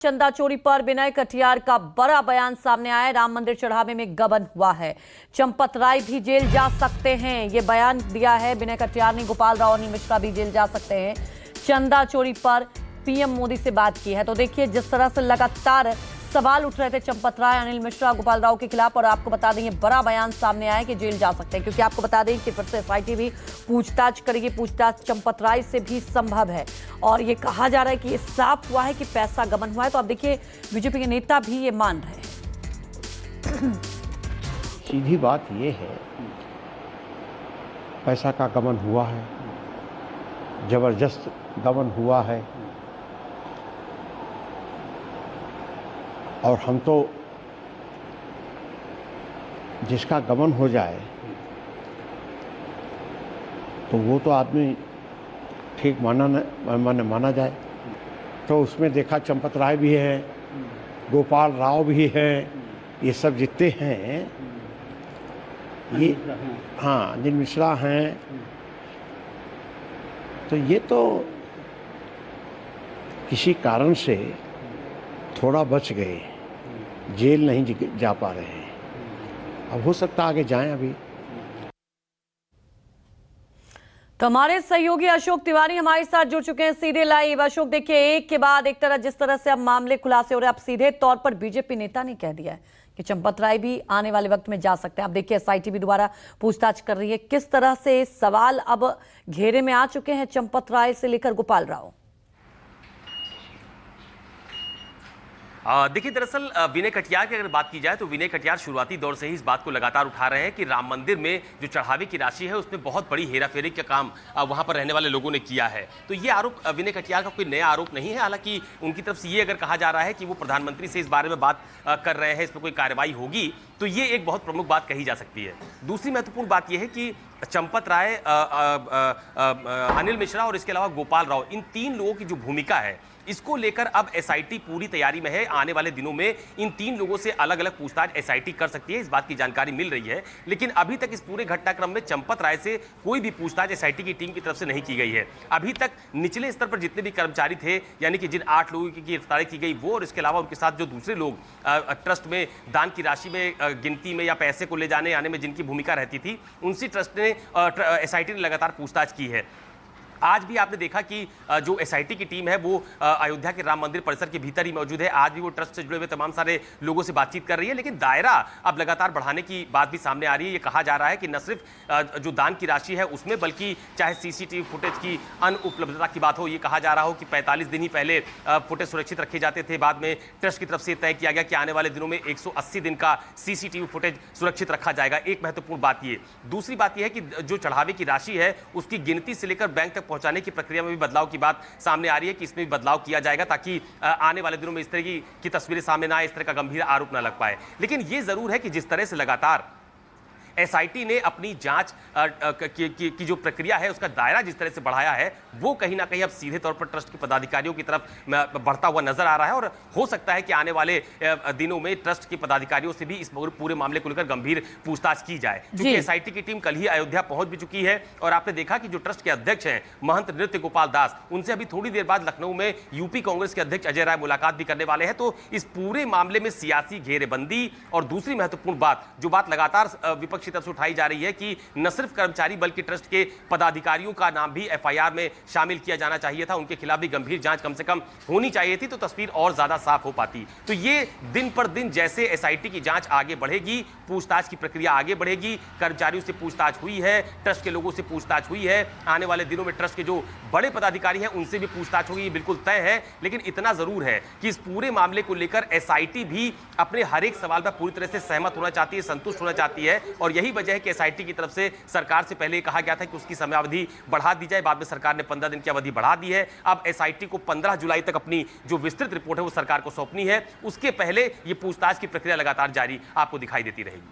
चंदा चोरी पर विनय कटियार का बड़ा बयान सामने आया। राम मंदिर चढ़ावे में गबन हुआ है, चंपत राय भी जेल जा सकते हैं, ये बयान दिया है विनय कटियार ने। गोपाल राव, अनिल मिश्रा भी जेल जा सकते हैं। चंदा चोरी पर पीएम मोदी से बात की है। तो देखिए, जिस तरह से लगातार सवाल उठ रहे थे चंपत राय, अनिल मिश्रा, गोपाल राव के खिलाफ, और आपको बता दें ये बड़ा बयान सामने आया कि जेल जा सकते हैं, क्योंकि आपको बता दें कि फिर से एसआईटी भी पूछताछ करेगी। पूछताछ चंपत राय से भी संभव है और ये कहा जा रहा है कि ये साफ हुआ है कि पैसा गबन हुआ है। तो अब देखिए, बीजेपी के नेता भी ये मान रहे हैं। सीधी बात ये है, पैसा का गबन हुआ है, जबरदस्त गबन हुआ है। और हम तो जिसका गबन हो जाए तो वो तो आदमी ठीक माना जाए। तो उसमें देखा चंपत राय भी है, गोपाल राव भी है, ये सब जितने हैं, ये हाँ अनिल मिश्रा हैं, तो ये तो किसी कारण से थोड़ा बच गए, जेल नहीं जा पा रहे हैं। अब हो सकता आगे जाएं। अभी तो हमारे सहयोगी अशोक तिवारी हमारे साथ जुड़ चुके हैं सीधे लाइव। अशोक, देखिए, एक के बाद एक तरह जिस तरह से अब मामले खुलासे हो रहे हैं, अब सीधे तौर पर बीजेपी नेता ने कह दिया है कि चंपत राय भी आने वाले वक्त में जा सकते हैं। अब देखिए, एसआईटी भी दोबारा पूछताछ कर रही है। किस तरह से सवाल अब घेरे में आ चुके हैं चंपत राय से लेकर गोपाल राव? देखिए, दरअसल विनय कटियार की अगर बात की जाए तो विनय कटियार शुरुआती दौर से ही इस बात को लगातार उठा रहे हैं कि राम मंदिर में जो चढ़ावे की राशि है उसमें बहुत बड़ी हेराफेरी का काम वहां पर रहने वाले लोगों ने किया है। तो ये आरोप विनय कटियार का कोई नया आरोप नहीं है। हालांकि उनकी तरफ से ये अगर कहा जा रहा है कि वो प्रधानमंत्री से इस बारे में बात कर रहे हैं, इस पर कोई कार्रवाई होगी, तो ये एक बहुत प्रमुख बात कही जा सकती है। दूसरी महत्वपूर्ण बात यह है कि चंपत राय, अनिल मिश्रा और इसके अलावा गोपाल राव, इन तीन लोगों की जो भूमिका है, इसको लेकर अब एसआईटी पूरी तैयारी में है। आने वाले दिनों में इन तीन लोगों से अलग अलग पूछताछ एसआईटी कर सकती है, इस बात की जानकारी मिल रही है। लेकिन अभी तक इस पूरे घटनाक्रम में चंपत राय से कोई भी पूछताछ एसआईटी की टीम की तरफ से नहीं की गई है। अभी तक निचले स्तर पर जितने भी कर्मचारी थे, यानी कि जिन 8 लोगों की गिरफ्तारी की गई, वो और इसके अलावा उनके साथ जो दूसरे लोग ट्रस्ट में दान की राशि में गिनती में या पैसे को ले जाने आने में जिनकी भूमिका रहती थी, उनसे ट्रस्ट ने एसआईटी ने लगातार पूछताछ की है। आज भी आपने देखा कि जो एसआईटी की टीम है वो अयोध्या के राम मंदिर परिसर के भीतर ही मौजूद है। आज भी वो ट्रस्ट से जुड़े हुए तमाम सारे लोगों से बातचीत कर रही है, लेकिन दायरा अब लगातार बढ़ाने की बात भी सामने आ रही है। ये कहा जा रहा है कि न सिर्फ जो दान की राशि है उसमें, बल्कि चाहे सीसीटीवी फुटेज की अनुपलब्धता की बात हो, ये कहा जा रहा हो कि 45 दिन ही पहले फुटेज सुरक्षित रखे जाते थे, बाद में ट्रस्ट की तरफ से तय किया गया कि आने वाले दिनों में 180 दिन का सीसीटीवी फुटेज सुरक्षित रखा जाएगा। एक महत्वपूर्ण बात ये। दूसरी बात यह है कि जो चढ़ावे की राशि है उसकी गिनती से लेकर बैंक तक पहुंचाने की प्रक्रिया में भी बदलाव की बात सामने आ रही है कि इसमें भी बदलाव किया जाएगा, ताकि आने वाले दिनों में इस तरह की तस्वीरें सामने ना आए, इस तरह का गंभीर आरोप ना लग पाए। लेकिन यह जरूर है कि जिस तरह से लगातार एसआईटी ने अपनी जांच की जो प्रक्रिया है उसका दायरा जिस तरह से बढ़ाया है, वो कहीं ना कहीं अब सीधे तौर पर ट्रस्ट के पदाधिकारियों की तरफ बढ़ता हुआ नजर आ रहा है। और हो सकता है कि आने वाले दिनों में ट्रस्ट के पदाधिकारियों से भी इस पूरे मामले को लेकर गंभीर पूछताछ की जाए, क्योंकि एसआईटी की टीम कल ही अयोध्या पहुंच भी चुकी है। और आपने देखा कि जो ट्रस्ट के अध्यक्ष हैं महंत नृत्य गोपाल दास, उनसे अभी थोड़ी देर बाद लखनऊ में यूपी कांग्रेस के अध्यक्ष अजय राय मुलाकात भी करने वाले हैं। तो इस पूरे मामले में सियासी घेरेबंदी और दूसरी महत्वपूर्ण बात, जो बात लगातार विपक्ष की तरफ से उठाई जा रही है कि न सिर्फ कर्मचारी बल्कि ट्रस्ट के पदाधिकारियों का नाम भी एफआईआर में शामिल किया जाना चाहिए था, उनके खिलाफ भी गंभीर जांच कम से कम होनी चाहिए थी, तो तस्वीर और ज्यादा साफ हो पाती। तो ये दिन पर दिन जैसे एसआईटी की जांच आगे बढ़ेगी, पूछताछ की प्रक्रिया आगे बढ़ेगी, कर्मचारियों से पूछताछ हुई है, ट्रस्ट के लोगों से पूछताछ हुई है, आने वाले दिनों में ट्रस्ट के जो बड़े पदाधिकारी हैं उनसे भी पूछताछ होगी, ये बिल्कुल तय है। लेकिन इतना जरूर है कि इस पूरे मामले को लेकर एसआईटी भी अपने हर एक सवाल पर पूरी तरह से सहमत होना चाहती है, संतुष्ट होना चाहती है। और यही वजह है कि एसआईटी की तरफ से सरकार से पहले कहा गया था कि उसकी समयावधि बढ़ा दी जाए, बाद में सरकार ने 15 दिन की अवधि बढ़ा दी है। अब एसआईटी को 15 जुलाई तक अपनी जो विस्तृत रिपोर्ट है वो सरकार को सौंपनी है, उसके पहले ये पूछताछ की प्रक्रिया लगातार जारी आपको दिखाई देती रहेगी।